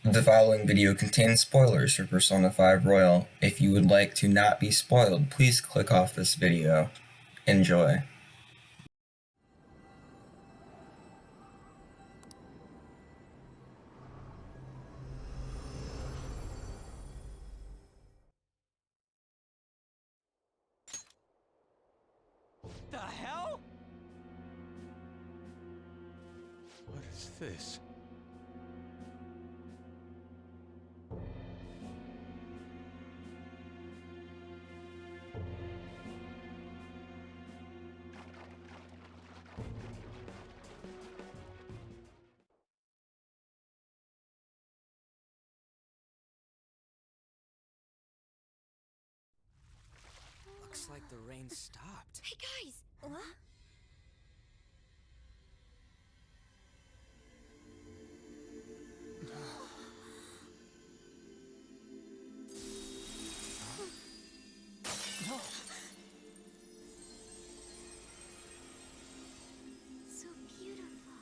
The following video contains spoilers for Persona 5 Royal. If you would like to not be spoiled, please click off this video. Enjoy. The hell? What is this? Looks like the rain stopped. Hey guys! What? So beautiful.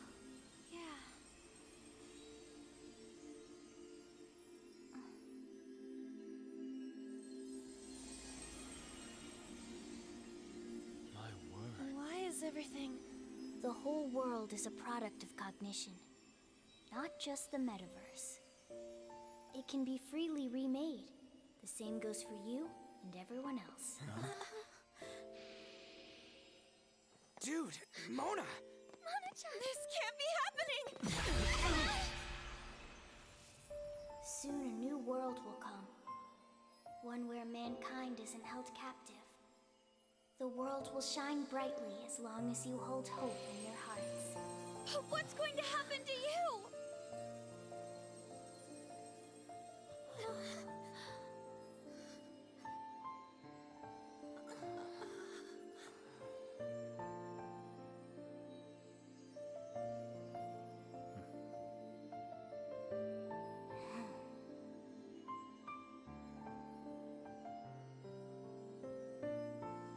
Yeah. My word. Why is everything... The whole world is a product of cognition, not just the metaverse. It can be freely remade. The same goes for you and everyone else. Dude, Mona! Mona-chan! This can't be happening! Soon a new world will come. One where mankind isn't held captive. The world will shine brightly as long as you hold hope in your hearts. What's going to happen to you?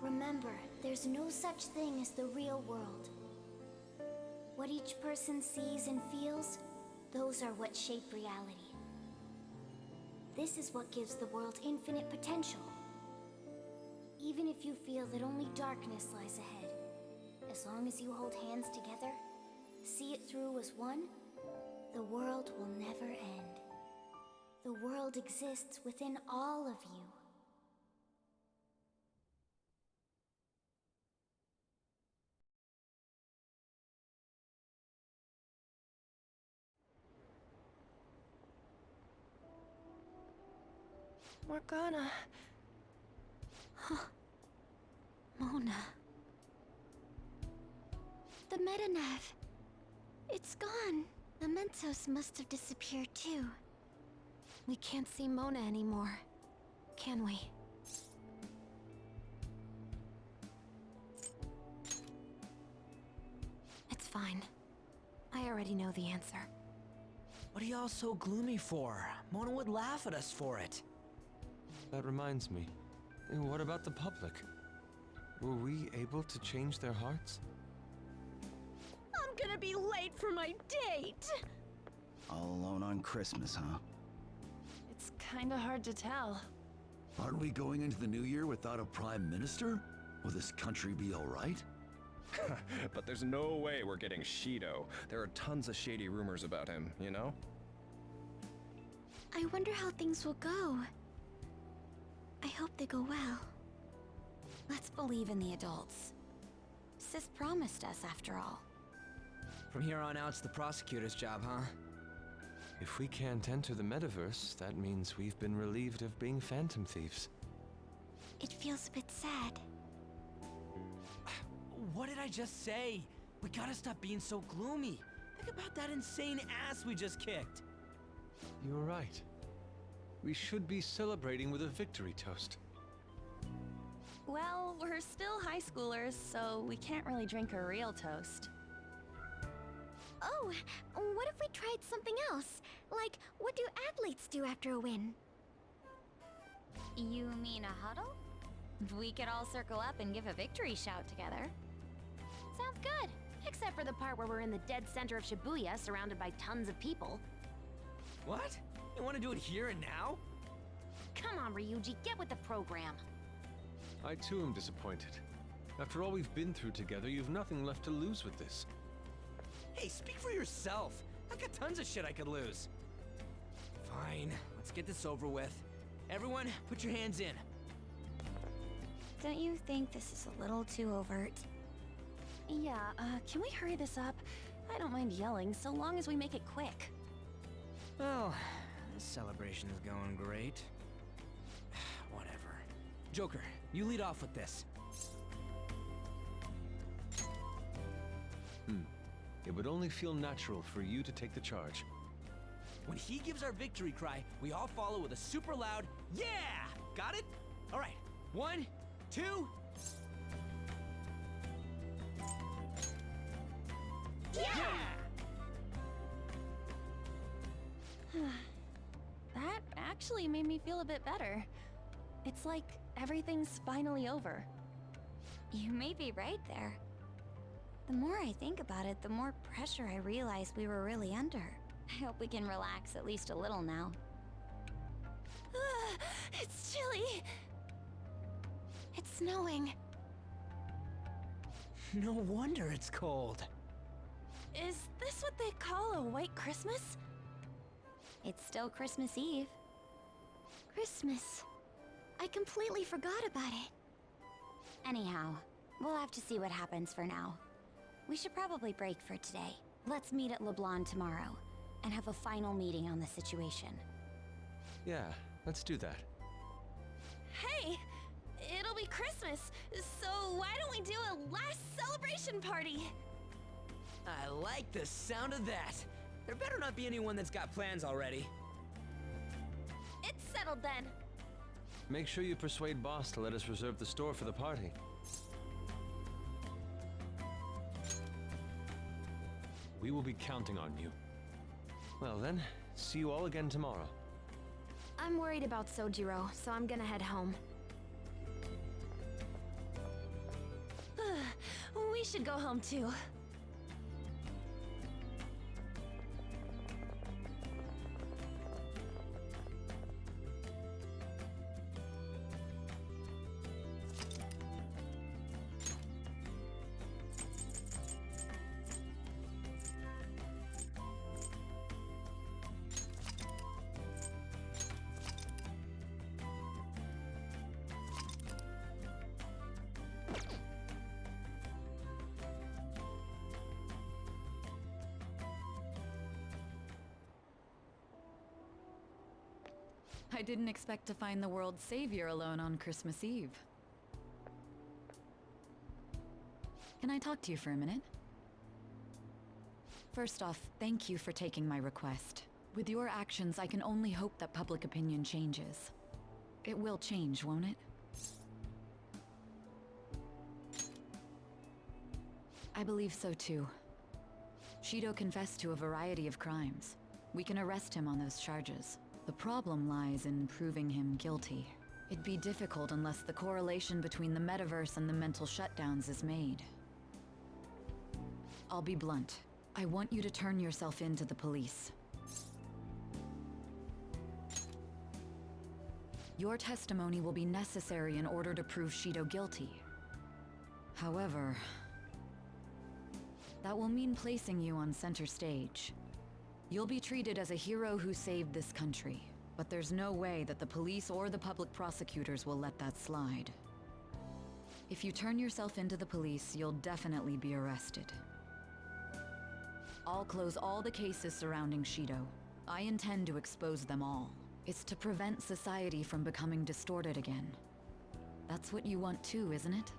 Remember, there's no such thing as the real world. What each person sees and feels, those are what shape reality. This is what gives the world infinite potential. Even if you feel that only darkness lies ahead, as long as you hold hands together, see it through as one, the world will never end. The world exists within all of you. Morgana. Mona. The Metanav. It's gone. The Mentos must have disappeared too. We can't see Mona anymore, can we? It's fine. I already know the answer. What are y'all so gloomy for? Mona would laugh at us for it. That reminds me. What about the public? Were we able to change their hearts? I'm gonna be late for my date! All alone on Christmas, huh? It's kinda hard to tell. Aren't we going into the new year without a prime minister? Will this country be alright? But there's no way we're getting Shido. There are tons of shady rumors about him, you know? I wonder how things will go. I hope they go well. Let's believe in the adults. Sis promised us, after all. From here on out, it's the prosecutor's job, huh? If we can't enter the metaverse, that means we've been relieved of being phantom thieves. It feels a bit sad. What did I just say? We gotta stop being so gloomy. Think about that insane ass we just kicked. You're right. We should be celebrating with a victory toast. Well, we're still high schoolers, so we can't really drink a real toast. Oh, what if we tried something else? Like, what do athletes do after a win? You mean a huddle? We could all circle up and give a victory shout together. Sounds good. Except for the part where we're in the dead center of Shibuya, surrounded by tons of people. What? You want to do it here and now? Come on, Ryuji, get with the program. I too am disappointed. After all we've been through together, you've nothing left to lose with this. Hey, speak for yourself. I've got tons of shit I could lose. Fine, let's get this over with. Everyone, put your hands in. Don't you think this is a little too overt? Yeah, can we hurry this up? I don't mind yelling, so long as we make it quick. Well, this celebration is going great. Whatever. Joker, you lead off with this. It would only feel natural for you to take the charge. When he gives our victory cry, we all follow with a super loud, yeah! Got it? All right, 1, 2... Yeah! That actually made me feel a bit better. It's like everything's finally over. You may be right there. The more I think about it, the more pressure I realize we were really under. I hope we can relax at least a little now. It's chilly. It's snowing. No wonder it's cold. Is this what they call a white Christmas? It's still Christmas Eve. Christmas. I completely forgot about it. Anyhow, we'll have to see what happens for now. We should probably break for today. Let's meet at LeBlanc tomorrow and have a final meeting on the situation. Yeah, let's do that. Hey, it'll be Christmas, so why don't we do a last celebration party? I like the sound of that. There better not be anyone that's got plans already. It's settled then. Make sure you persuade Boss to let us reserve the store for the party. We will be counting on you. Well then, see you all again tomorrow. I'm worried about Sojiro, so I'm gonna head home. We should go home too. I didn't expect to find the world's savior alone on Christmas Eve. Can I talk to you for a minute? First off, thank you for taking my request. With your actions, I can only hope that public opinion changes. It will change, won't it? I believe so too. Shido confessed to a variety of crimes. We can arrest him on those charges. The problem lies in proving him guilty. It'd be difficult unless the correlation between the metaverse and the mental shutdowns is made. I'll be blunt. I want you to turn yourself in to the police. Your testimony will be necessary in order to prove Shido guilty. However, that will mean placing you on center stage. You'll be treated as a hero who saved this country, but there's no way that the police or the public prosecutors will let that slide. If you turn yourself into the police, you'll definitely be arrested. I'll close all the cases surrounding Shido. I intend to expose them all. It's to prevent society from becoming distorted again. That's what you want too, isn't it?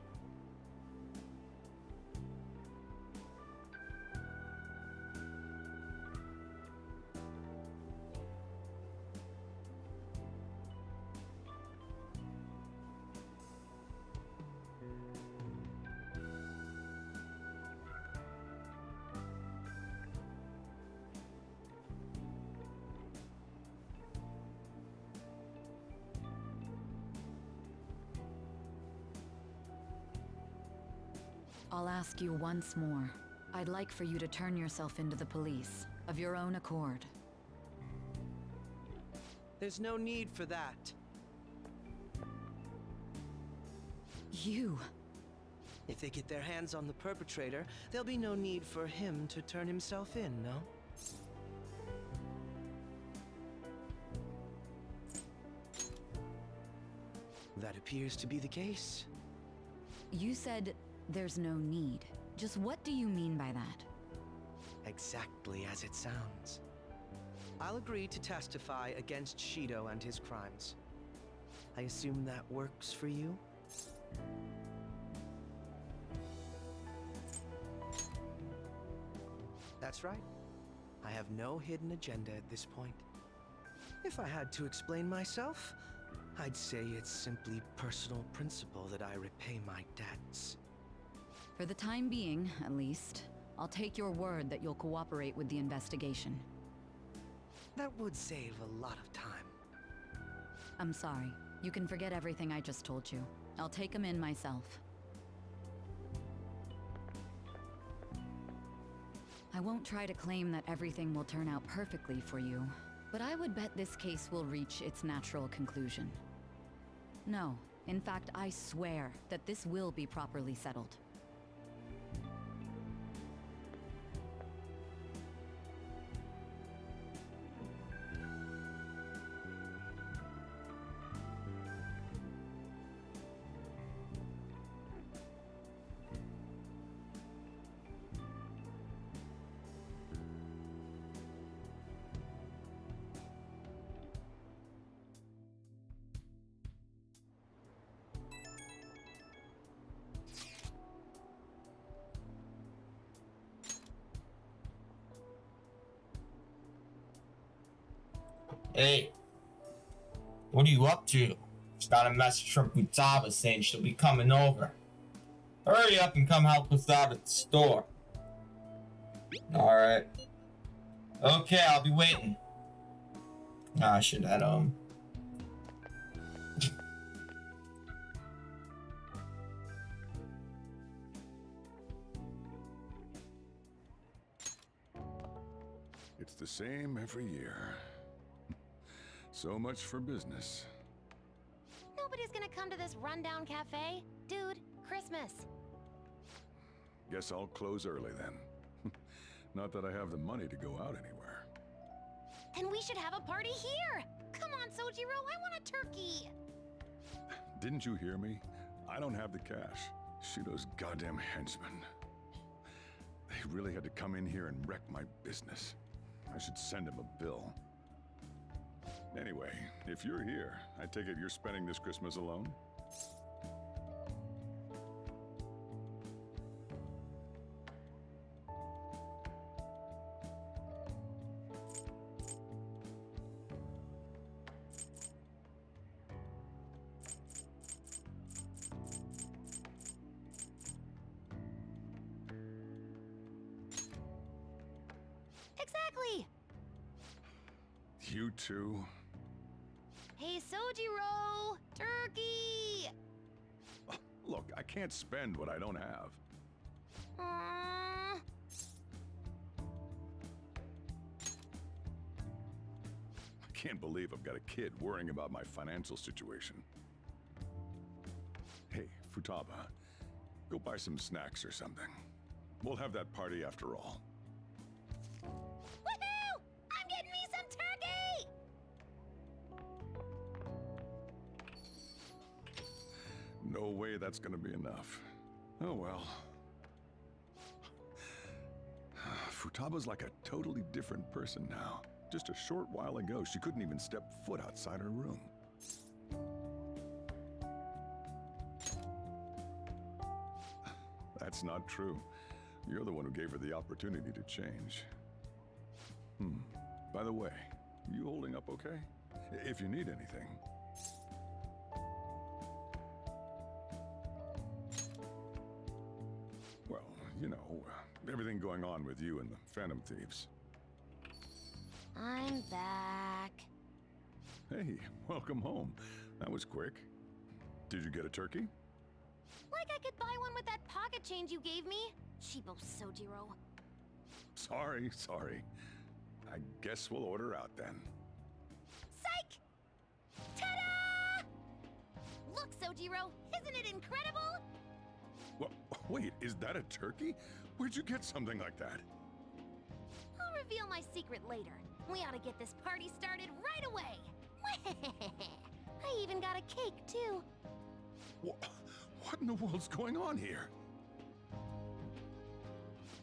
I'll ask you once more. I'd like for you to turn yourself into the police, of your own accord. There's no need for that. You... If they get their hands on the perpetrator, there'll be no need for him to turn himself in, no? That appears to be the case. You said there's no need. Just what do you mean by that? Exactly as it sounds. I'll agree to testify against Shido and his crimes. I assume that works for you? That's right. I have no hidden agenda at this point. If I had to explain myself, I'd say it's simply personal principle that I repay my debts. For the time being, at least, I'll take your word that you'll cooperate with the investigation. That would save a lot of time. I'm sorry. You can forget everything I just told you. I'll take him in myself. I won't try to claim that everything will turn out perfectly for you, but I would bet this case will reach its natural conclusion. No, in fact, I swear that this will be properly settled. Hey, what are you up to? Just got a message from Futaba saying she'll be coming over. Hurry up and come help us out at the store. Alright. Okay, I'll be waiting. I should head home. It's the same every year. So much for business. Nobody's gonna come to this rundown cafe. Dude, Christmas. Guess I'll close early then. Not that I have the money to go out anywhere. Then we should have a party here! Come on, Sojiro, I want a turkey! Didn't you hear me? I don't have the cash. Shido's goddamn henchmen. They really had to come in here and wreck my business. I should send him a bill. Anyway, if you're here, I take it you're spending this Christmas alone? Exactly! You too? Hey, Sojiro! Turkey! Look, I can't spend what I don't have. Aww. I can't believe I've got a kid worrying about my financial situation. Hey, Futaba, go buy some snacks or something. We'll have that party after all. Woohoo! I'm getting me some turkey! No way that's gonna be enough. Oh well. Futaba's like a totally different person now. Just a short while ago, she couldn't even step foot outside her room. That's not true. You're the one who gave her the opportunity to change. By the way, you holding up okay? If you need anything. Well, you know, everything going on with you and the Phantom Thieves. I'm back. Hey, welcome home. That was quick. Did you get a turkey? Like I could buy one with that pocket change you gave me. Cheapo Sojiro. Sorry. I guess we'll order out then. Psych! Sojiro? Isn't it incredible? Wait, is that a turkey? Where'd you get something like that? I'll reveal my secret later. We ought to get this party started right away. I even got a cake, too. What in the world's going on here?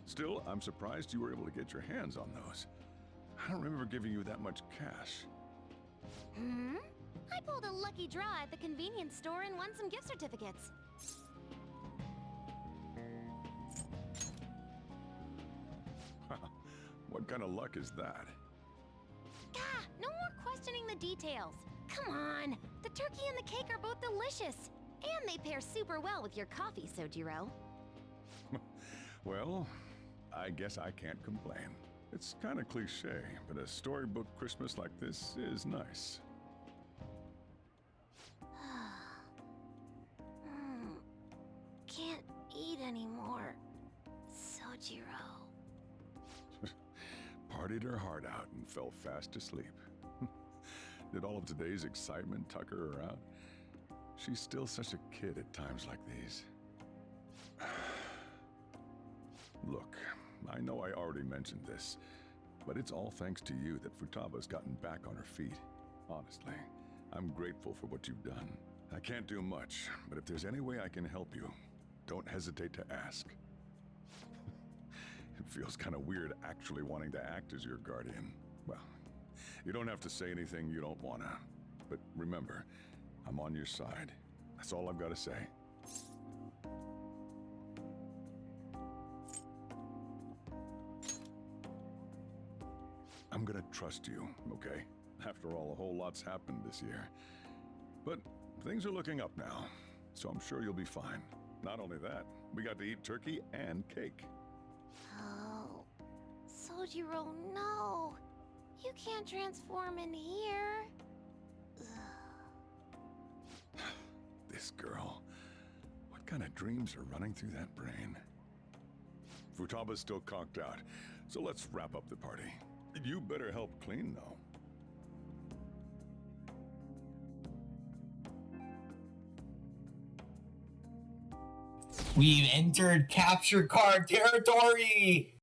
Still, I'm surprised you were able to get your hands on those. I don't remember giving you that much cash. I pulled a lucky draw at the convenience store and won some gift certificates. What kind of luck is that? Gah! No more questioning the details. Come on! The turkey and the cake are both delicious. And they pair super well with your coffee, Sojiro. Well, I guess I can't complain. It's kind of cliche, but a storybook Christmas like this is nice. Can't eat anymore, Sojiro. Partied her heart out and fell fast asleep. Did all of today's excitement tucker her out? She's still such a kid at times like these. Look, I know I already mentioned this, but it's all thanks to you that Futaba's gotten back on her feet. Honestly, I'm grateful for what you've done. I can't do much, but if there's any way I can help you, don't hesitate to ask. It feels kind of weird actually wanting to act as your guardian. Well, you don't have to say anything you don't wanna. But remember, I'm on your side. That's all I've got to say. I'm gonna trust you, okay? After all, a whole lot's happened this year. But things are looking up now, so I'm sure you'll be fine. Not only that, we got to eat turkey and cake. Oh, Sojiro, no. You can't transform in here. This girl. What kind of dreams are running through that brain? Futaba's still conked out, so let's wrap up the party. You better help clean, though. We've entered capture card territory!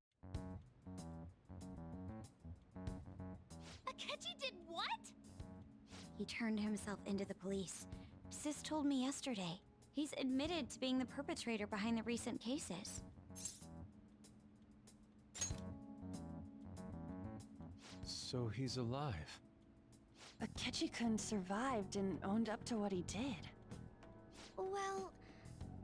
Akechi did what? He turned himself into the police. Sis told me yesterday. He's admitted to being the perpetrator behind the recent cases. So he's alive. Akechi-kun survived and owned up to what he did. Well,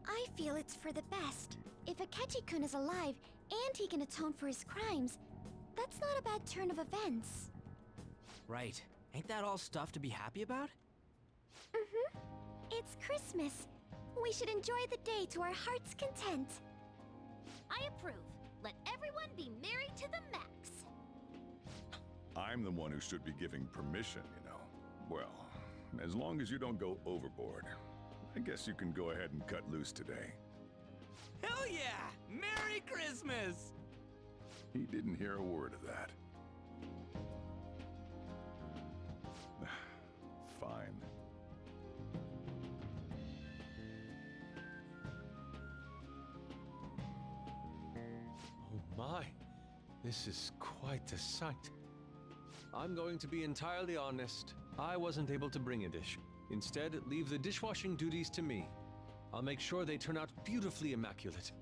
I feel it's for the best. If Akechi-kun is alive and he can atone for his crimes, that's not a bad turn of events. Right. Ain't that all stuff to be happy about? Mm-hmm. It's Christmas. We should enjoy the day to our heart's content. I approve. Let everyone be merry to the max. I'm the one who should be giving permission, you know. Well, as long as you don't go overboard, I guess you can go ahead and cut loose today. Hell yeah! Merry Christmas! He didn't hear a word of that. Fine. Oh my, this is quite a sight. I'm going to be entirely honest. I wasn't able to bring a dish. Instead, leave the dishwashing duties to me. I'll make sure they turn out beautifully immaculate.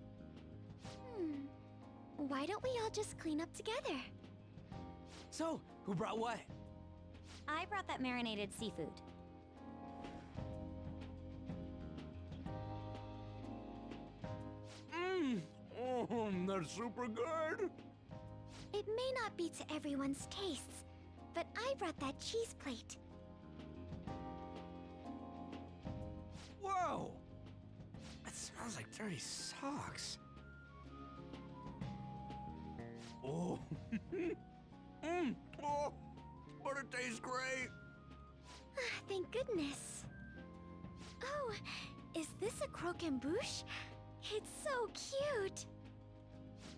Why don't we all just clean up together? So, who brought what? I brought that marinated seafood. That's super good! It may not be to everyone's tastes, but I brought that cheese plate. Whoa! That smells like dirty socks. Oh. Oh, but it tastes great. Thank goodness. Oh, is this a croquembouche? It's so cute.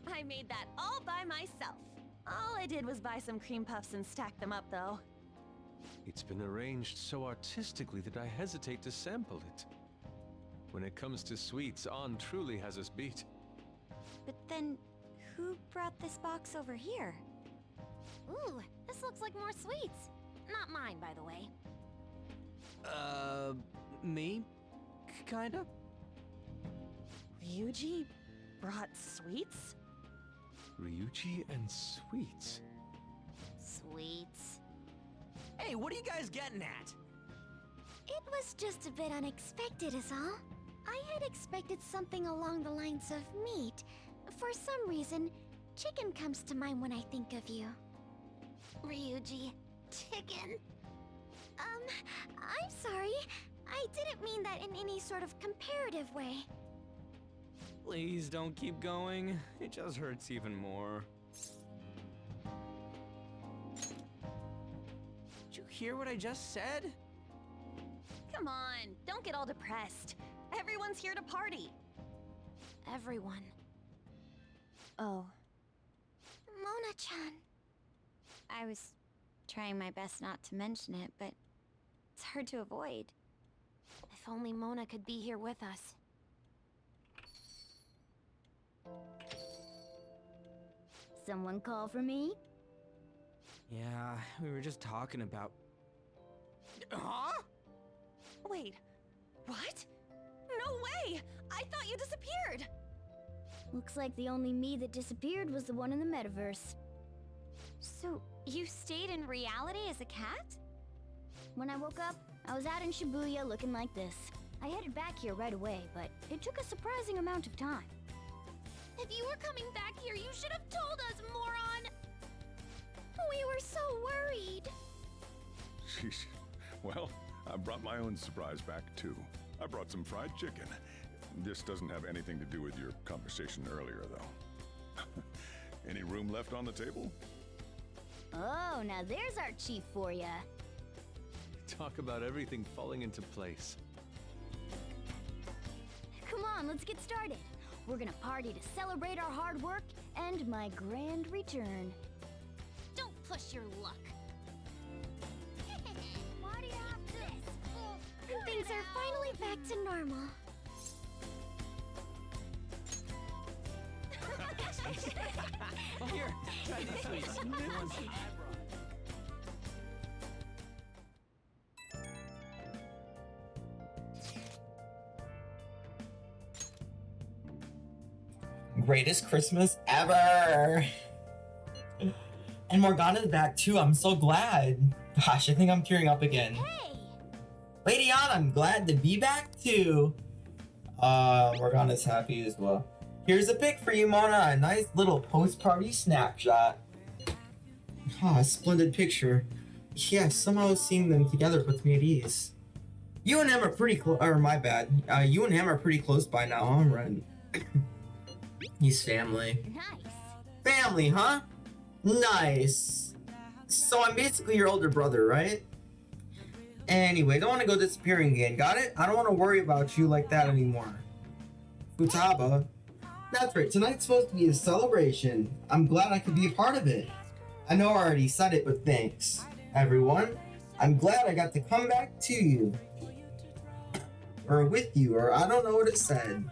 I made that all by myself. All I did was buy some cream puffs and stack them up, though. It's been arranged so artistically that I hesitate to sample it. When it comes to sweets, Ann truly has us beat. But then, who brought this box over here? Ooh, this looks like more sweets. Not mine, by the way. Me? Kinda? Ryuji brought sweets? Ryuji and sweets. Sweets. Hey, what are you guys getting at? It was just a bit unexpected is all. I had expected something along the lines of meat. For some reason, chicken comes to mind when I think of you. Ryuji, chicken. I'm sorry. I didn't mean that in any sort of comparative way. Please don't keep going. It just hurts even more. Did you hear what I just said? Come on, don't get all depressed. Everyone's here to party. Everyone. Oh, Mona-chan. I was trying my best not to mention it, but it's hard to avoid. If only Mona could be here with us. Someone call for me? Yeah, we were just talking about... Huh? Wait, what? No way! I thought you disappeared! Looks like the only me that disappeared was the one in the metaverse. So, you stayed in reality as a cat? When I woke up, I was out in Shibuya looking like this. I headed back here right away, but it took a surprising amount of time. If you were coming back here, you should have told us, moron! We were so worried. Sheesh. Well, I brought my own surprise back, too. I brought some fried chicken. This doesn't have anything to do with your conversation earlier, though. Any room left on the table? Oh, now there's our chief for ya. Talk about everything falling into place. Come on, let's get started. We're gonna party to celebrate our hard work and my grand return. Don't push your luck. Party after this. Things are finally back to normal. Here, try these sweets. The ones I brought. Greatest Christmas ever! And Morgana's back too, I'm so glad. Gosh, I think I'm tearing up again. Hey! Lady Ann, I'm glad to be back too. Morgana's happy as well. Here's a pic for you, Mona. A nice little post-party snapshot. Ah, splendid picture. Yeah, somehow seeing them together puts me at ease. You and him are pretty close, or my bad. You and him are pretty close by now, huh, Ren? He's family. Nice. Family, huh? Nice. So I'm basically your older brother, right? Anyway, don't want to go disappearing again, got it? I don't want to worry about you like that anymore. Futaba. That's right, tonight's supposed to be a celebration. I'm glad I could be a part of it. I know I already said it, but thanks, everyone. I'm glad I got to come back to you. Or with you, or I don't know what it said.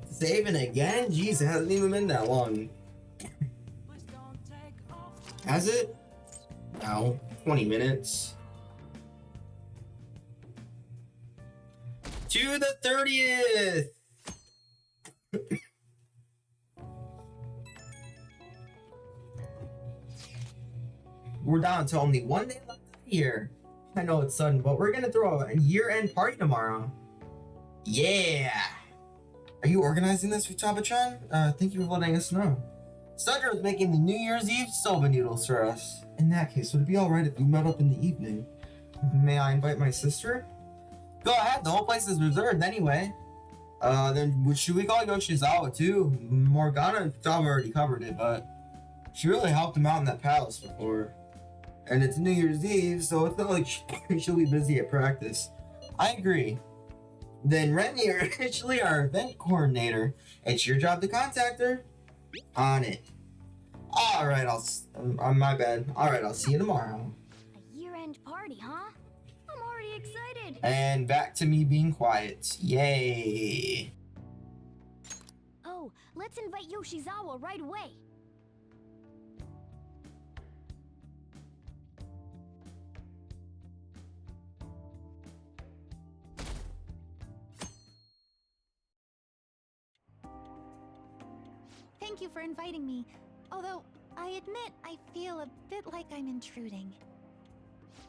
Saving again? Jeez, it hasn't even been that long. Has it? No, 20 minutes. To the 30th! We're down to only one day left of the year. I know it's sudden, but we're gonna throw a year-end party tomorrow. Yeah! Are you organizing this, Futaba-chan? Thank you for letting us know. Sandra is making the New Year's Eve soba noodles for us. In that case, would it be alright if you met up in the evening? May I invite my sister? Go ahead, the whole place is reserved anyway. Then should we call Yoshizawa too? Morgana and Futaba already covered it, but she really helped him out in that palace before. And it's New Year's Eve, so it's not like she'll be busy at practice. I agree. Then Ren, you're officially our event coordinator. It's your job to contact her. On it. Alright, my bad. Alright, I'll see you tomorrow. A year-end party, huh? I'm already excited! And back to me being quiet. Yay! Oh, let's invite Yoshizawa right away. Thank you for inviting me. Although, I admit I feel a bit like I'm intruding.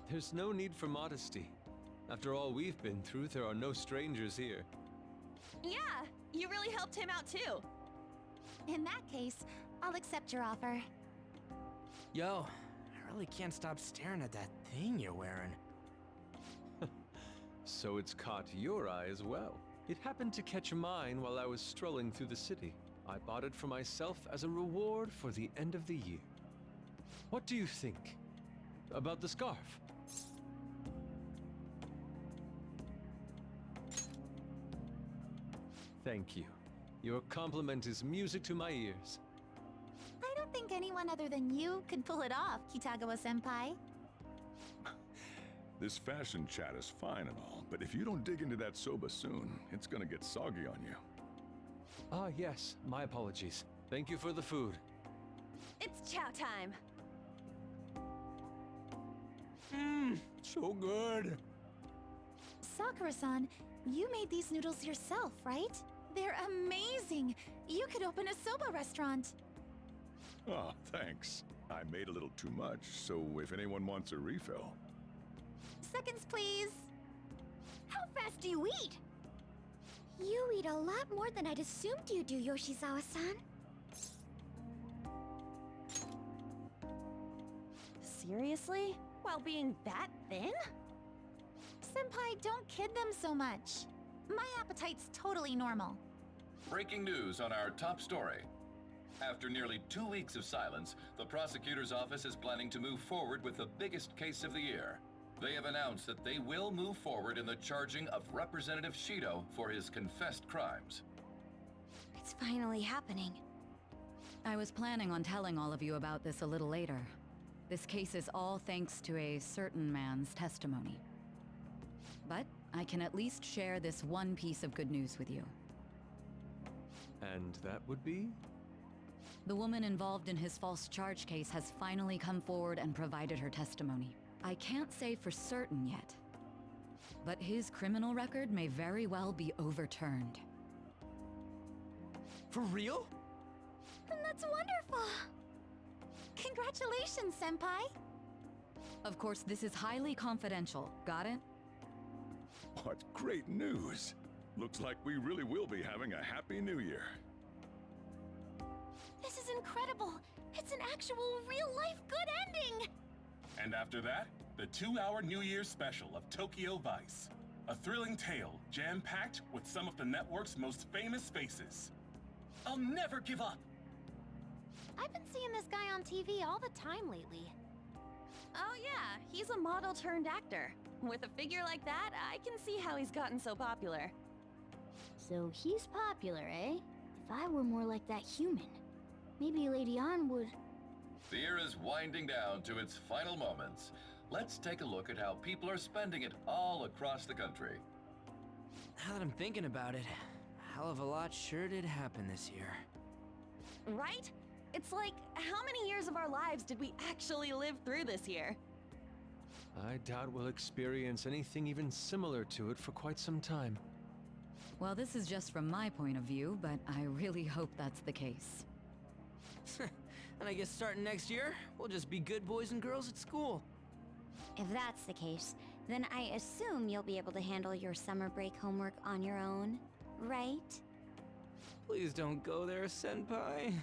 There's no need for modesty. After all we've been through, there are no strangers here. Yeah, you really helped him out too. In that case, I'll accept your offer. Yo, I really can't stop staring at that thing you're wearing. So it's caught your eye as well. It happened to catch mine while I was strolling through the city. I bought it for myself as a reward for the end of the year. What do you think about the scarf? Thank you. Your compliment is music to my ears. I don't think anyone other than you could pull it off, Kitagawa-senpai. This fashion chat is fine and all, but if you don't dig into that soba soon, it's gonna get soggy on you. Ah, yes. My apologies. Thank you for the food. It's chow time. So good. Sakura-san, you made these noodles yourself, right? They're amazing! You could open a soba restaurant. Oh, thanks. I made a little too much, so if anyone wants a refill. Seconds, please. How fast do you eat? You eat a lot more than I'd assumed you do, Yoshizawa-san. Seriously? While being that thin? Senpai, don't kid them so much. My appetite's totally normal. Breaking news on our top story. After nearly 2 weeks of silence, the prosecutor's office is planning to move forward with the biggest case of the year. They have announced that they will move forward in the charging of Representative Shido for his confessed crimes. It's finally happening. I was planning on telling all of you about this a little later. This case is all thanks to a certain man's testimony. But I can at least share this one piece of good news with you. And that would be? The woman involved in his false charge case has finally come forward and provided her testimony. I can't say for certain yet, but his criminal record may very well be overturned. For real? And that's wonderful! Congratulations, Senpai! Of course, this is highly confidential. Got it? What great news! Looks like we really will be having a happy new year. This is incredible! It's an actual real-life good ending! And after that, the 2-hour New Year's special of Tokyo Vice. A thrilling tale, jam-packed with some of the network's most famous faces. I'll never give up! I've been seeing this guy on TV all the time lately. Oh yeah, he's a model turned actor. With a figure like that, I can see how he's gotten so popular. So he's popular, eh? If I were more like that human, maybe Lady Ann would... The year is winding down to its final moments. Let's take a look at how people are spending it all across the country. Now that I'm thinking about it, a hell of a lot sure did happen this year. Right? It's like, how many years of our lives did we actually live through this year? I doubt we'll experience anything even similar to it for quite some time. Well, this is just from my point of view, but I really hope that's the case. And I guess starting next year, we'll just be good boys and girls at school. If that's the case, then I assume you'll be able to handle your summer break homework on your own, right? Please don't go there, Senpai.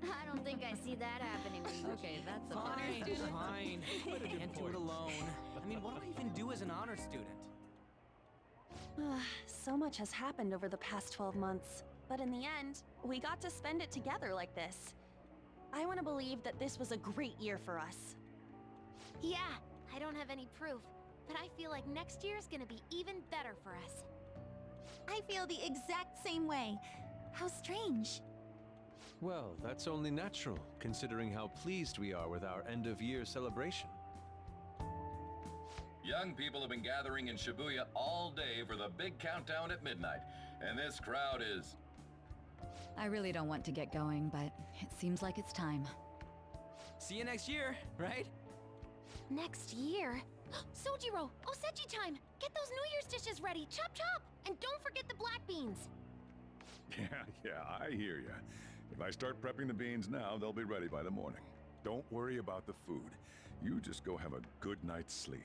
I don't think I see that happening. Okay, that's a Fine. I can't do it alone. I mean, what do I even do as an honor student? So much has happened over the past 12 months, but in the end, we got to spend it together like this. I want to believe that this was a great year for us. Yeah, I don't have any proof, but I feel like next year's gonna be even better for us. I feel the exact same way. How strange. Well, that's only natural, considering how pleased we are with our end-of-year celebration. Young people have been gathering in Shibuya all day for the big countdown at midnight, and this crowd is... I really don't want to get going, but it seems like it's time. See you next year, right? Next year? Sojiro! Osechi time! Get those New Year's dishes ready! Chop chop! And don't forget the black beans! Yeah, I hear ya. If I start prepping the beans now, they'll be ready by the morning. Don't worry about the food. You just go have a good night's sleep.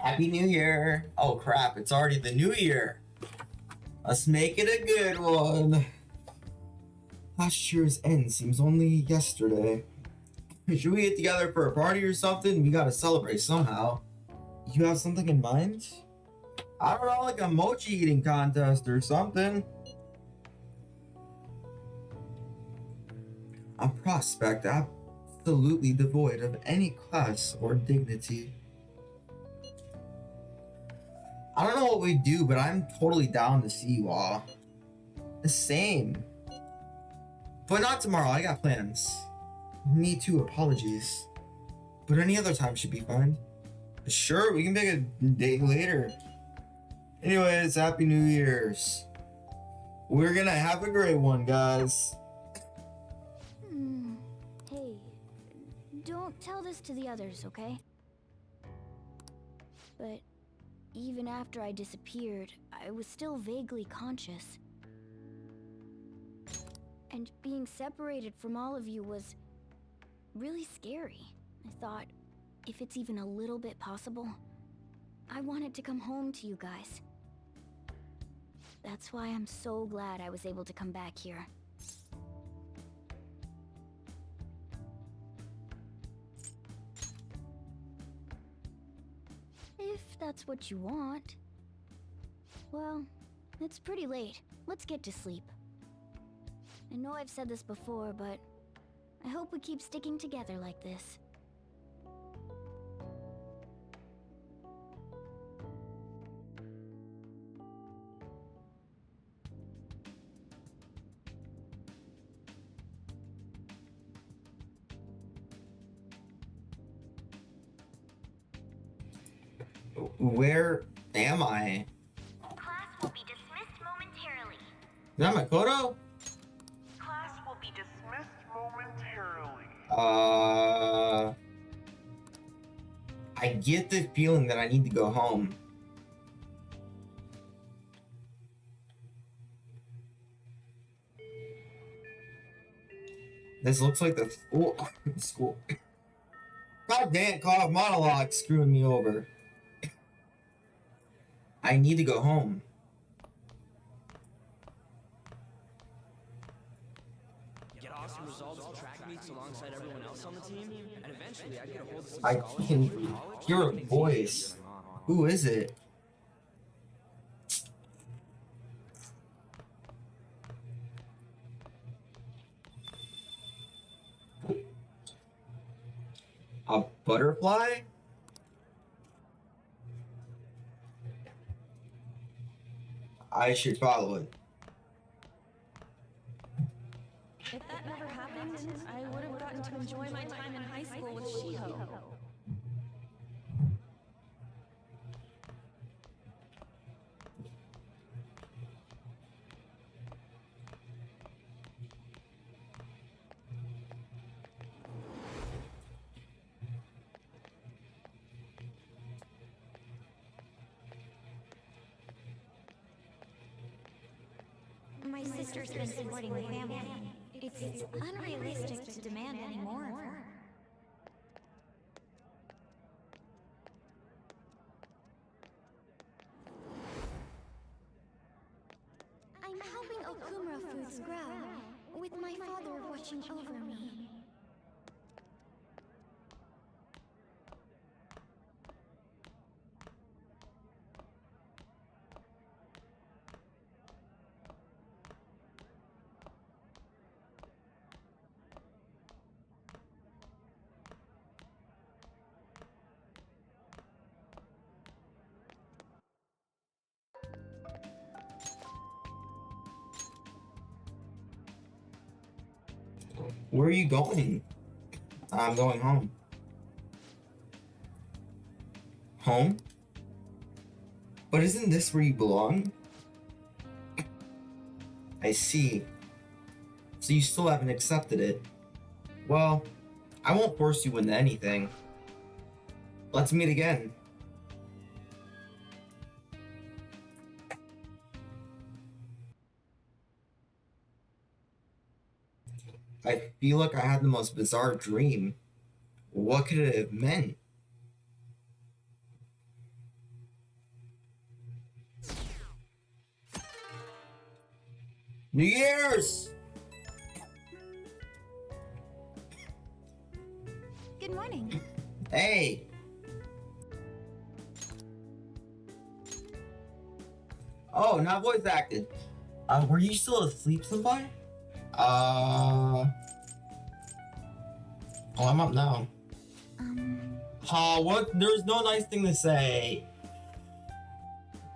Happy New Year! Oh crap, it's already the new year! Let's make it a good one! Last year's end seems only yesterday. Should we get together for a party or something? We gotta celebrate somehow. You have something in mind? I don't know, like a mochi eating contest or something. A prospect absolutely devoid of any class or dignity. I don't know what we do, but I'm totally down to see you all. The same. But not tomorrow, I got plans. Me too, apologies. But any other time should be fine. Sure, we can pick a date later. Anyways, Happy New Year's. We're gonna have a great one, guys. Hey, don't tell this to the others, okay? But even after I disappeared, I was still vaguely conscious. And being separated from all of you was really scary. I thought, if it's even a little bit possible, I wanted to come home to you guys. That's why I'm so glad I was able to come back here. If that's what you want. Well, it's pretty late. Let's get to sleep. I know I've said this before, but I hope we keep sticking together like this. Where am I? Class will be dismissed momentarily. Is that Makoto? Class will be dismissed momentarily. I get the feeling that I need to go home. This looks like the school. God damn, Call of Monologue screwing me over. I need to go home. Get awesome results at track meets alongside everyone else on the team, and eventually I'd get a hold of some I scholarship can for college. hear a voice. Who is it? A butterfly? I should follow it. If that never happened, I would have gotten to enjoy my time in high school with Shiho. My sister's been supporting the family. It's unrealistic to demand any more of her. I'm helping Okumura Foods grow, with my father watching over me. Where are you going? I'm going home. Home? But isn't this where you belong? I see. So you still haven't accepted it. Well, I won't force you into anything. Let's meet again. I feel like I had the most bizarre dream. What could it have meant? New Year's! Good morning. Hey! Oh, not voice acted. Were you still asleep, Senpai? Oh, I'm up now. What? There's no nice thing to say.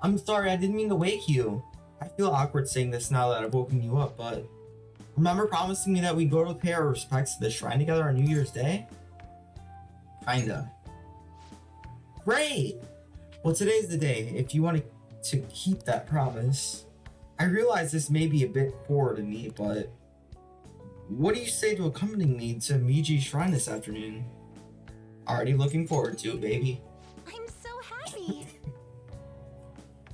I'm sorry, I didn't mean to wake you. I feel awkward saying this now that I've woken you up, but remember promising me that we'd go to pay our respects to the shrine together on New Year's Day? Kinda. Great! Well, today's the day, if you want to keep that promise. I realize this may be a bit forward to me, but what do you say to accompanying me to Miji Shrine this afternoon? Already looking forward to it, baby. I'm so happy.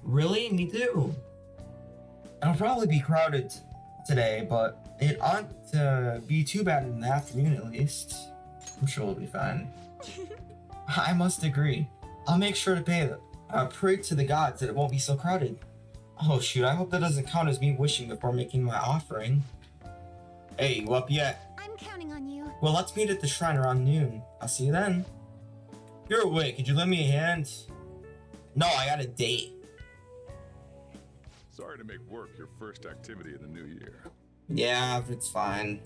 Really? Me too. It'll probably be crowded today, but it ought to be too bad in the afternoon at least. I'm sure it'll be fine. I must agree. I'll make sure to pray to the gods that it won't be so crowded. Oh shoot, I hope that doesn't count as me wishing before making my offering. Hey, you up yet? I'm counting on you. Well, let's meet at the shrine around noon. I'll see you then. You're awake, could you lend me a hand? No, I got a date. Sorry to make work your first activity of the new year. Yeah, it's fine.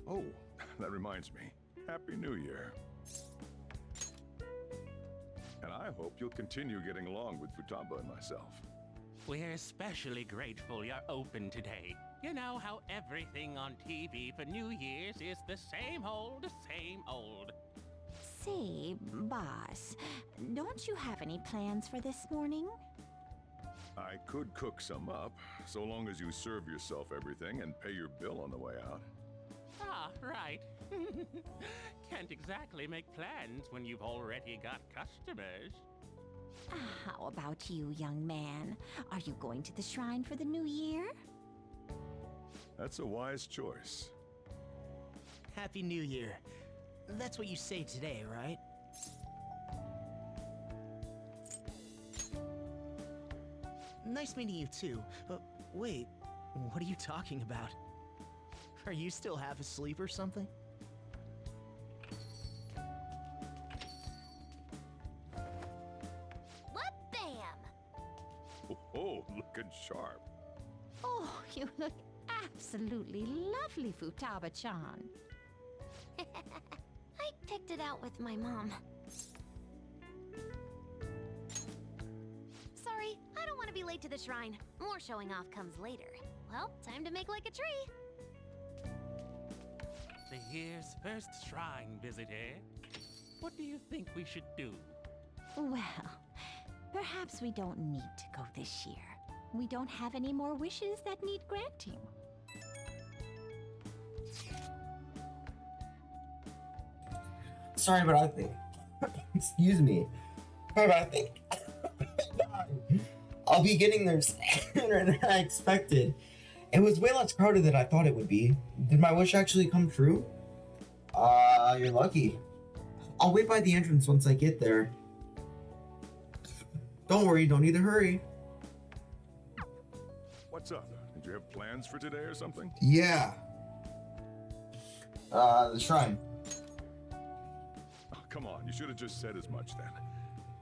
Oh, that reminds me. Happy New Year. And I hope you'll continue getting along with Futaba and myself. We're especially grateful you're open today. You know how everything on TV for New Year's is the same old, same old. Say, boss, don't you have any plans for this morning? I could cook some up, so long as you serve yourself everything and pay your bill on the way out. Ah, right. Can't exactly make plans when you've already got customers. How about you, young man? Are you going to the shrine for the new year? That's a wise choice. Happy New Year. That's what you say today, right? Nice meeting you too. Wait, what are you talking about? Are you still half asleep or something? Bam! Oh, looking sharp. Oh, you look absolutely lovely, Futaba-chan. I picked it out with my mom. Sorry, I don't want to be late to the shrine. More showing off comes later. Well, time to make like a tree. The year's first shrine visit, eh? What do you think we should do? Well, perhaps we don't need to go this year. We don't have any more wishes that need granting. Sorry, but I think... Excuse me. Sorry, but I think... I'll be getting there sooner than I expected. It was way less crowded than I thought it would be. Did my wish actually come true? You're lucky. I'll wait by the entrance once I get there. Don't worry, don't need to hurry. What's up? Did you have plans for today or something? Yeah. The shrine. Oh, come on, you should have just said as much then.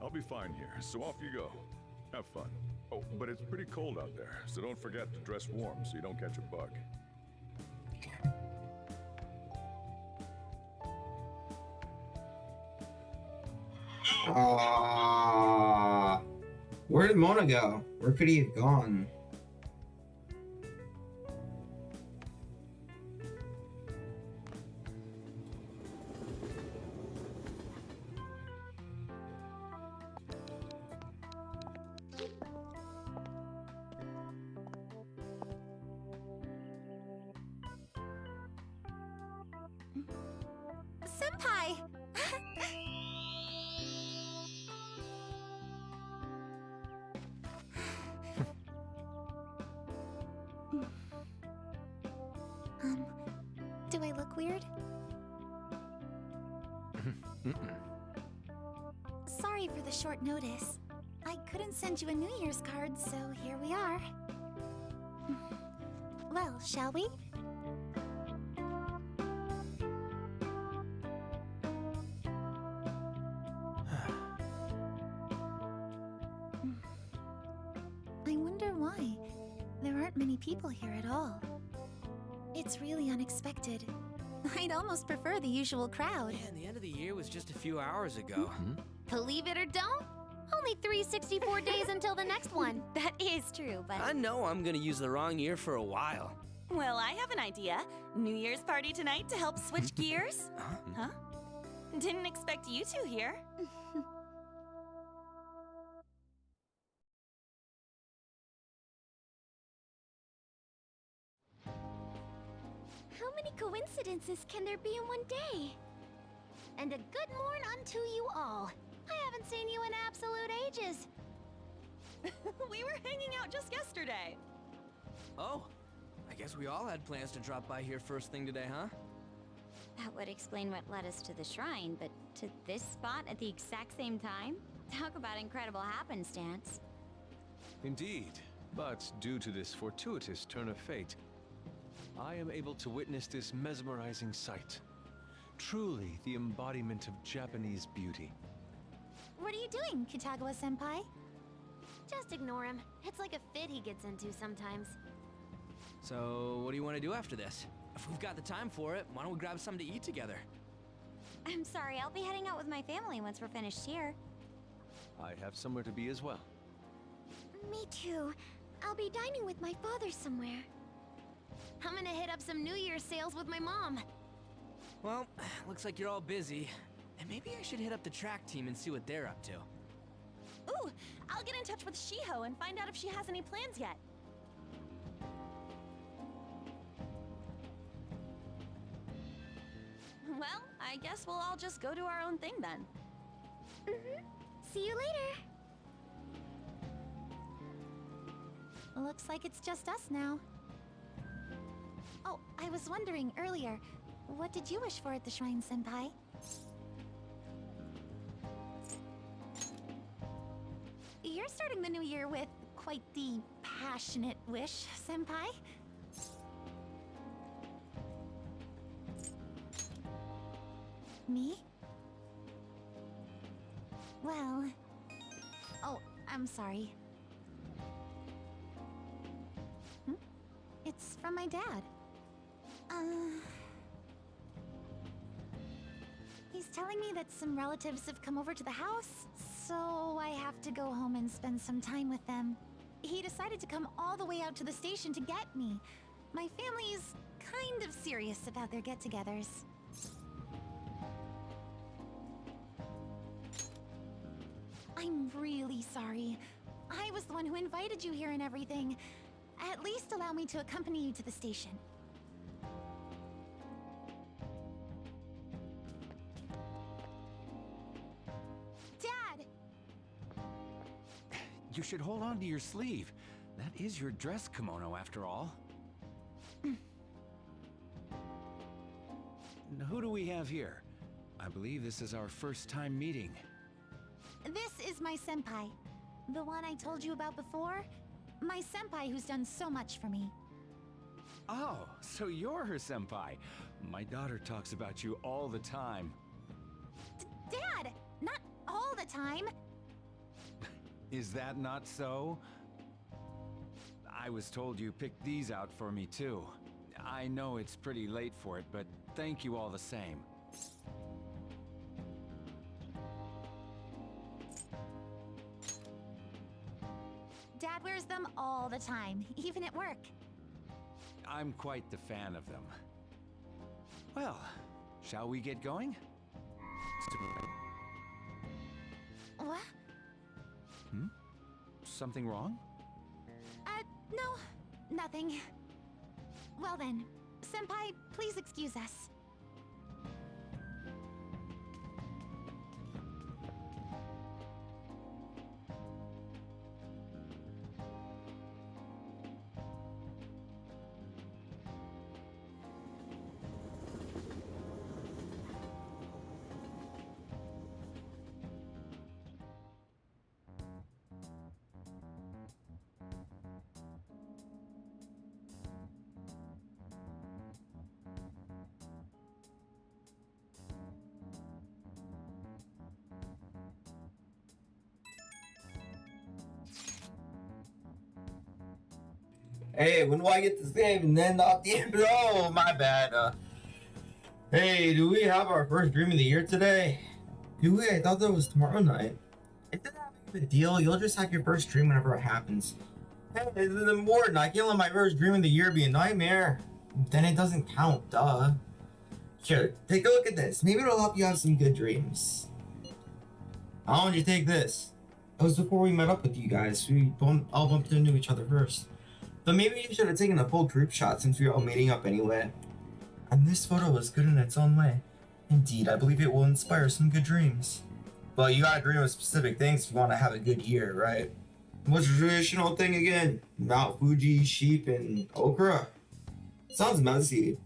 I'll be fine here, so off you go. Have fun. Oh, but it's pretty cold out there, so don't forget to dress warm so you don't catch a bug. Where did Mona go? Where could he have gone? Senpai! Do I look weird? Sorry for the short notice. I couldn't send you a New Year's card, so here we are. Well, shall we? I wonder why. There aren't many people here at all. It's really unexpected. I'd almost prefer the usual crowd. Man, the end of the year was just a few hours ago. Believe it or don't, only 364 days until the next one. That is true, but... I know I'm gonna use the wrong year for a while. Well, I have an idea. New Year's party tonight to help switch gears? Huh? Didn't expect you two here. How many coincidences can there be in one day? And a good morn unto you all. I haven't seen you in absolute ages. We were hanging out just yesterday. Oh, I guess we all had plans to drop by here first thing today, huh? That would explain what led us to the shrine, but to this spot at the exact same time? Talk about incredible happenstance. Indeed, but due to this fortuitous turn of fate, I am able to witness this mesmerizing sight. Truly the embodiment of Japanese beauty. What are you doing, Kitagawa-senpai? Just ignore him. It's like a fit he gets into sometimes. So, what do you want to do after this? If we've got the time for it, why don't we grab something to eat together? I'm sorry, I'll be heading out with my family once we're finished here. I have somewhere to be as well. Me too. I'll be dining with my father somewhere. I'm gonna hit up some New Year's sales with my mom. Well, looks like you're all busy. And maybe I should hit up the track team and see what they're up to. Ooh, I'll get in touch with Shiho and find out if she has any plans yet. Well, I guess we'll all just go do our own thing then. See you later. Looks like it's just us now. Oh, I was wondering earlier, what did you wish for at the shrine, Senpai? You're starting the new year with quite the passionate wish, Senpai. Me? Well... Oh, I'm sorry. It's from my dad. He's telling me that some relatives have come over to the house, so I have to go home and spend some time with them. He decided to come all the way out to the station to get me. My family's kind of serious about their get-togethers. I'm really sorry. I was the one who invited you here and everything. At least allow me to accompany you to the station. Dad! You should hold on to your sleeve. That is your dress kimono, after all. Who do we have here? I believe this is our first time meeting. This is my senpai. The one I told you about before. My senpai who's done so much for me. Oh, so you're her senpai. My daughter talks about you all the time. Dad! Not all the time. Is that not so? I was told you picked these out for me too. I know it's pretty late for it, but thank you all the same. Dad wears them all the time, even at work. I'm quite the fan of them. Well, shall we get going? What? Something wrong? No, nothing. Well then, senpai, please excuse us. Hey, when do I get to save and then off the end? Oh, my bad. Hey, do we have our first dream of the year today? Do we? I thought that was tomorrow night. It's not a big deal. You'll just have your first dream whenever it happens. Hey, this is important. I can't let my first dream of the year be a nightmare. Then it doesn't count, duh. Sure, take a look at this. Maybe it'll help you have some good dreams. How would you take this? It was before we met up with you guys. We all bumped into each other first. But maybe you should have taken a full group shot since we were all meeting up anyway. And this photo is good in its own way. Indeed, I believe it will inspire some good dreams. Well, you gotta dream of specific things if you want to have a good year, right? What's the traditional thing again? Mount Fuji, sheep, and okra? Sounds messy.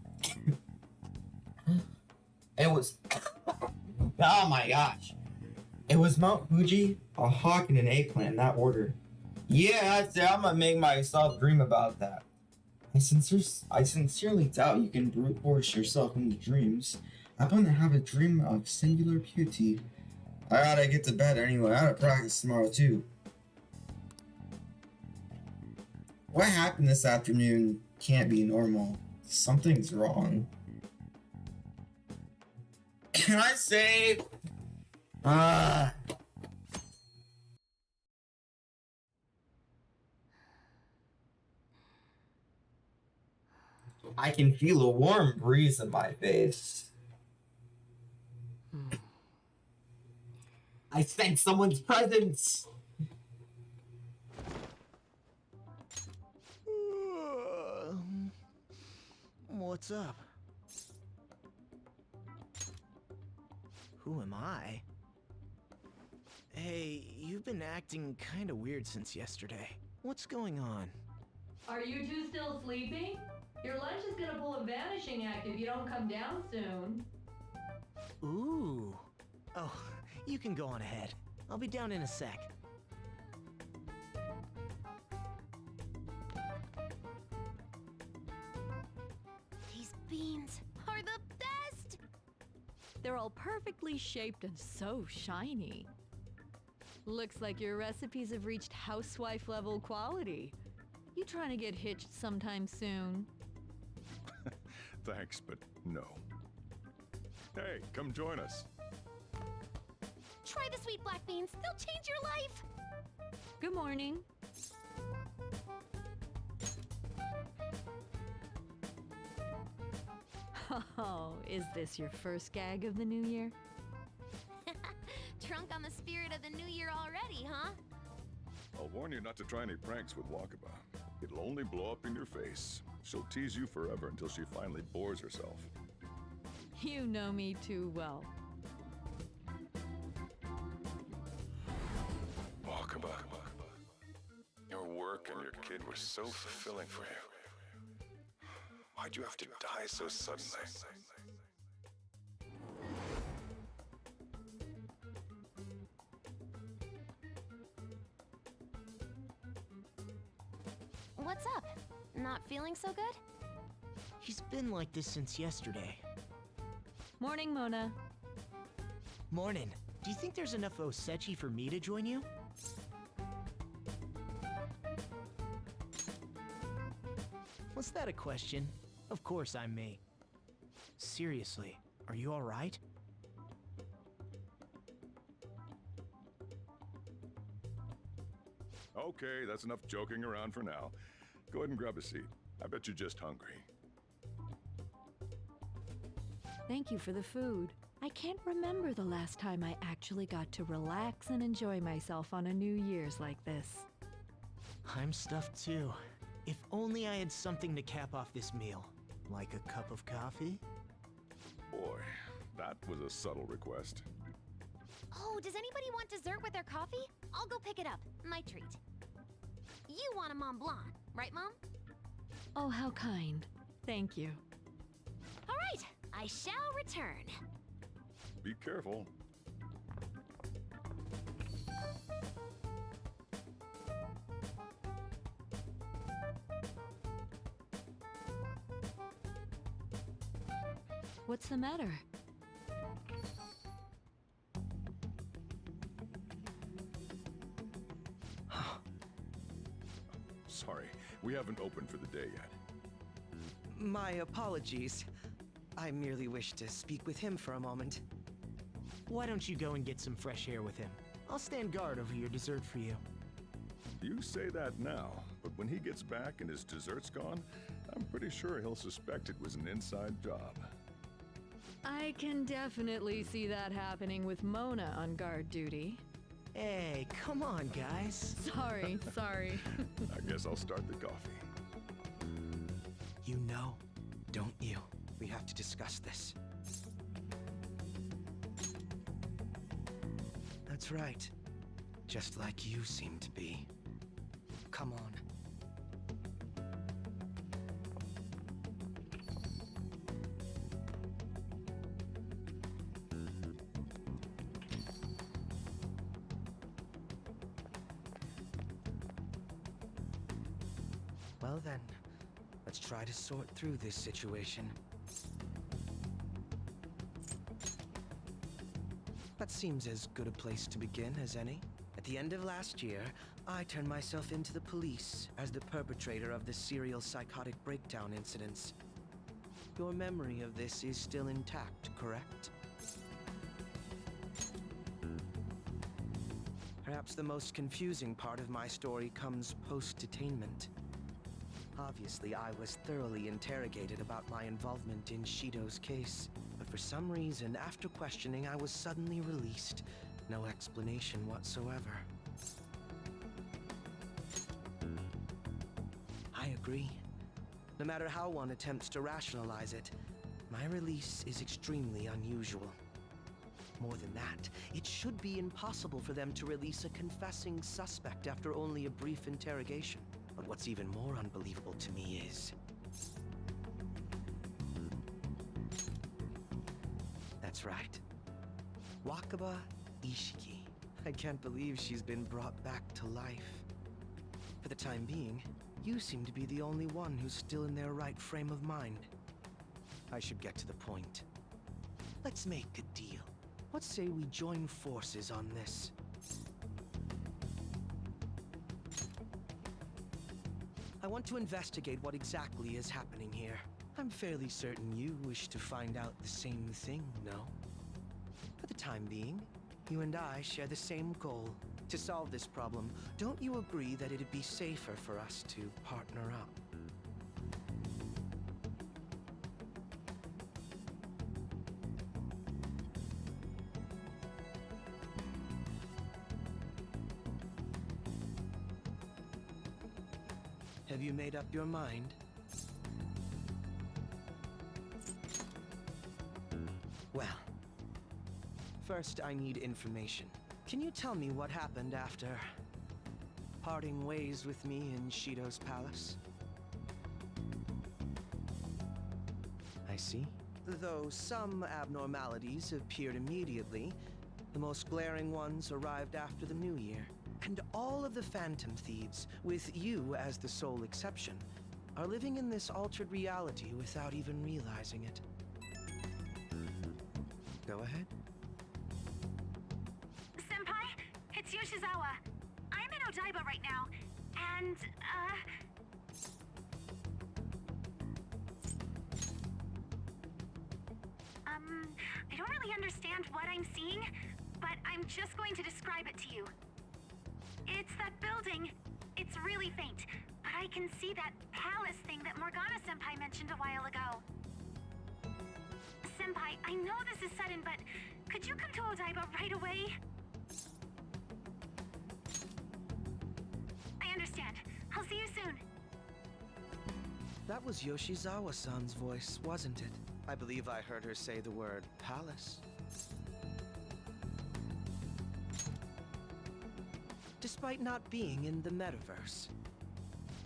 It was... Oh my gosh. It was Mount Fuji, a hawk, and an eggplant in that order. Yeah, I'd say I'm gonna make myself dream about that. I sincerely doubt you can brute force yourself into dreams. I want to have a dream of singular beauty. I gotta get to bed anyway. I gotta practice tomorrow too. What happened this afternoon can't be normal. Something's wrong. Can I save? I can feel a warm breeze in my face. I sense someone's presence. What's up? Who am I? Hey, you've been acting kinda weird since yesterday. What's going on? Are you two still sleeping? Your lunch is gonna pull a vanishing act if you don't come down soon. Ooh. Oh, you can go on ahead. I'll be down in a sec. These beans are the best! They're all perfectly shaped and so shiny. Looks like your recipes have reached housewife level quality. You trying to get hitched sometime soon? Thanks, but no. Hey, come join us. Try the sweet black beans. They'll change your life. Good morning. Oh, is this your first gag of the new year? Drunk on the spirit of the new year already, huh? I'll warn you not to try any pranks with Wakaba. It'll only blow up in your face. She'll tease you forever until she finally bores herself. You know me too well. Wakaba, your work and your kid were so fulfilling for you. Why'd you have to die so suddenly? What's up? Not feeling so good? He's been like this since yesterday. Morning, Mona. Morning. Do you think there's enough Osechi for me to join you? Was that a question? Of course I'm me. Seriously, are you alright? Okay, that's enough joking around for now. Go ahead and grab a seat. I bet you're just hungry. Thank you for the food. I can't remember the last time I actually got to relax and enjoy myself on a New Year's like this. I'm stuffed too. If only I had something to cap off this meal. Like a cup of coffee? Boy, that was a subtle request. Oh, does anybody want dessert with their coffee? I'll go pick it up. My treat. You want a Mont Blanc, right, Mom? Oh, how kind. Thank you. All right, I shall return. Be careful. What's the matter? sorry. We haven't opened for the day yet. My apologies. I merely wish to speak with him for a moment. Why don't you go and get some fresh air with him? I'll stand guard over your dessert for you. You say that now, but when he gets back and his dessert's gone, I'm pretty sure he'll suspect it was an inside job. I can definitely see that happening with Mona on guard duty. Hey, come on, guys. Sorry. I guess I'll start the coffee. You know, don't you? We have to discuss this. That's right. Just like you seem to be. Come on. Well then, let's try to sort through this situation. That seems as good a place to begin as any. At the end of last year, I turned myself into the police as the perpetrator of the serial psychotic breakdown incidents. Your memory of this is still intact, correct? Perhaps the most confusing part of my story comes post-detainment. Obviously, I was thoroughly interrogated about my involvement in Shido's case, but for some reason, after questioning, I was suddenly released. No explanation whatsoever. I agree. No matter how one attempts to rationalize it, my release is extremely unusual. More than that, it should be impossible for them to release a confessing suspect after only a brief interrogation. But what's even more unbelievable to me is... That's right. Wakaba Ishiki. I can't believe she's been brought back to life. For the time being, you seem to be the only one who's still in their right frame of mind. I should get to the point. Let's make a deal. Let's say we join forces on this. I want to investigate what exactly is happening here. I'm fairly certain you wish to find out the same thing, no? For the time being, you and I share the same goal. To solve this problem, don't you agree that it'd be safer for us to partner up? Have you made up your mind? Well, first I need information. Can you tell me what happened after parting ways with me in Shido's palace? I see. Though some abnormalities appeared immediately, the most glaring ones arrived after the new year. And all of the Phantom Thieves, with you as the sole exception, are living in this altered reality without even realizing it. Go ahead. Senpai, it's Yoshizawa. I'm in Odaiba right now, and, I don't really understand what I'm seeing, but I'm just going to describe it to you. It's that building. It's really faint, but I can see that palace thing that Morgana-senpai mentioned a while ago. Senpai, I know this is sudden, but could you come to Odaiba right away? I understand. I'll see you soon. That was Yoshizawa-san's voice, wasn't it? I believe I heard her say the word palace. Despite not being in the metaverse.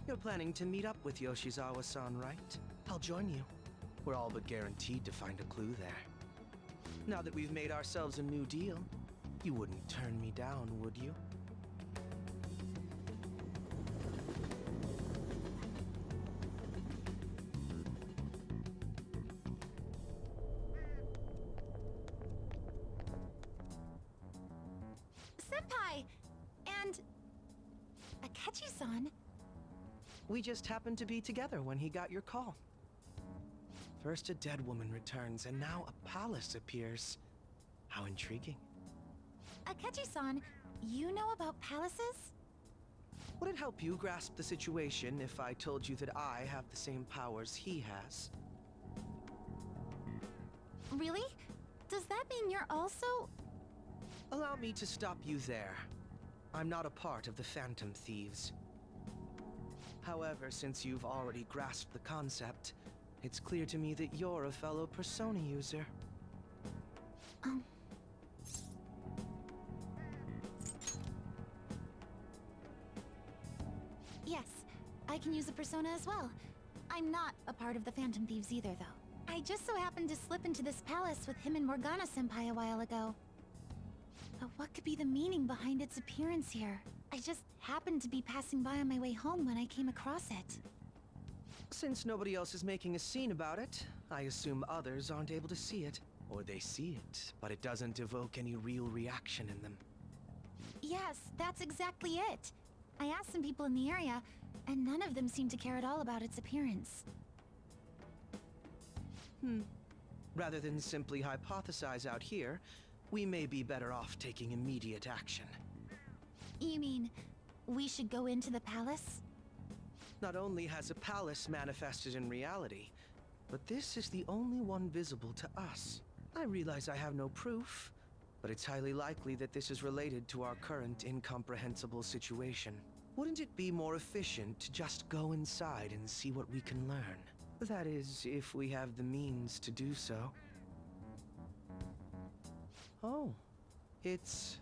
You're planning to meet up with Yoshizawa-san, right? I'll join you. We're all but guaranteed to find a clue there. Now that we've made ourselves a new deal, you wouldn't turn me down, would you? Senpai! And... Akechi-san? We just happened to be together when he got your call. First a dead woman returns, and now a palace appears. How intriguing. Akechi-san, you know about palaces? Would it help you grasp the situation if I told you that I have the same powers he has? Really? Does that mean you're also... Allow me to stop you there. I'm not a part of the Phantom Thieves. However, since you've already grasped the concept, it's clear to me that you're a fellow Persona user. Yes, I can use a Persona as well. I'm not a part of the Phantom Thieves either, though. I just so happened to slip into this palace with him and Morgana-senpai a while ago. But what could be the meaning behind its appearance here? I just happened to be passing by on my way home when I came across it. Since nobody else is making a scene about it, I assume others aren't able to see it. Or they see it, but it doesn't evoke any real reaction in them. Yes, that's exactly it. I asked some people in the area, and none of them seemed to care at all about its appearance. Rather than simply hypothesize out here, we may be better off taking immediate action. You mean, we should go into the palace? Not only has a palace manifested in reality, but this is the only one visible to us. I realize I have no proof, but it's highly likely that this is related to our current incomprehensible situation. Wouldn't it be more efficient to just go inside and see what we can learn? That is, if we have the means to do so. Oh, it's...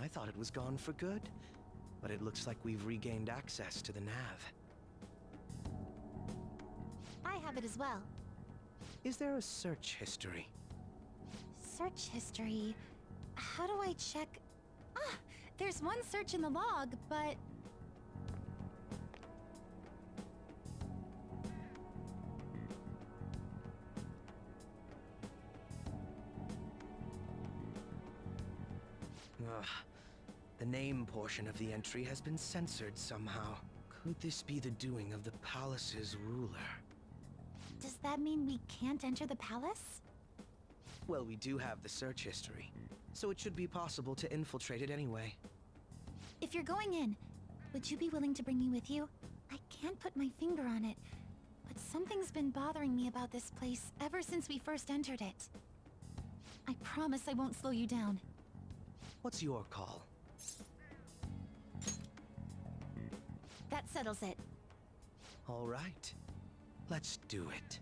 I thought it was gone for good, but it looks like we've regained access to the nav. I have it as well. Is there a search history? Search history? How do I check? Ah, there's one search in the log, but... Ugh. The name portion of the entry has been censored somehow. Could this be the doing of the palace's ruler? Does that mean we can't enter the palace? Well, we do have the search history, so it should be possible to infiltrate it anyway. If you're going in, would you be willing to bring me with you? I can't put my finger on it, but something's been bothering me about this place ever since we first entered it. I promise I won't slow you down. What's your call? That settles it. All right. Let's do it.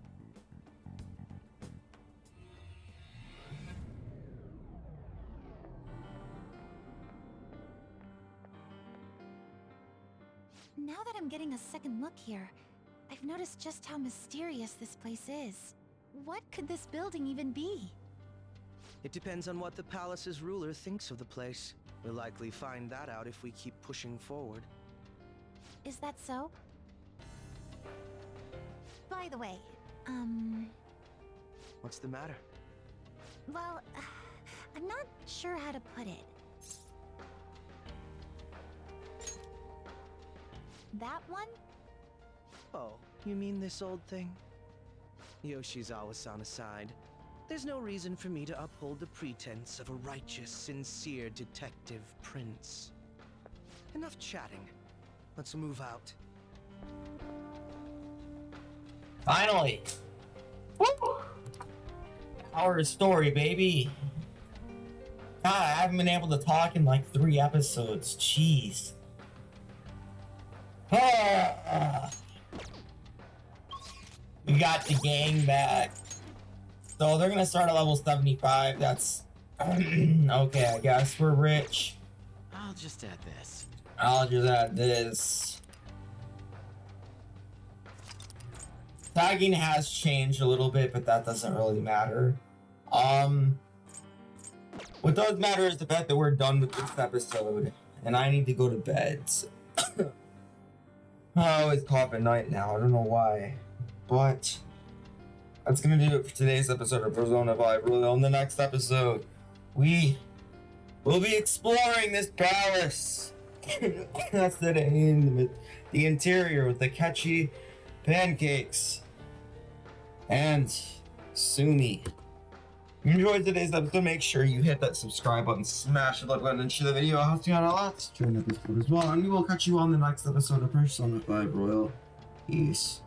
Now that I'm getting a second look here, I've noticed just how mysterious this place is. What could this building even be? It depends on what the palace's ruler thinks of the place. We'll likely find that out if we keep pushing forward. Is that so? By the way, What's the matter? well, I'm not sure how to put it. That one? Oh, you mean this old thing? Yoshizawa-san aside, there's no reason for me to uphold the pretense of a righteous, sincere detective prince. Enough chatting. Let's move out. Finally! Woo! Our story, baby! God, I haven't been able to talk in like 3 episodes. Jeez. We got the gang back. So they're gonna start at level 75. That's... okay, I guess we're rich. I'll just add this. I'll just add this. Tagging has changed a little bit, but that doesn't really matter. What does matter is the fact that we're done with this episode, and I need to go to bed. So I always cough at night now. I don't know why, but that's gonna do it for today's episode of Persona 5 Royal. In the next episode, we will be exploring this palace. That's today in the interior with the catchy pancakes and Sumi. If you enjoyed today's episode, make sure you hit that subscribe button, smash the like button, and share the video. I'll see you on a lot. Join the Discord as well, and we will catch you on the next episode of Persona 5 Royal. Peace.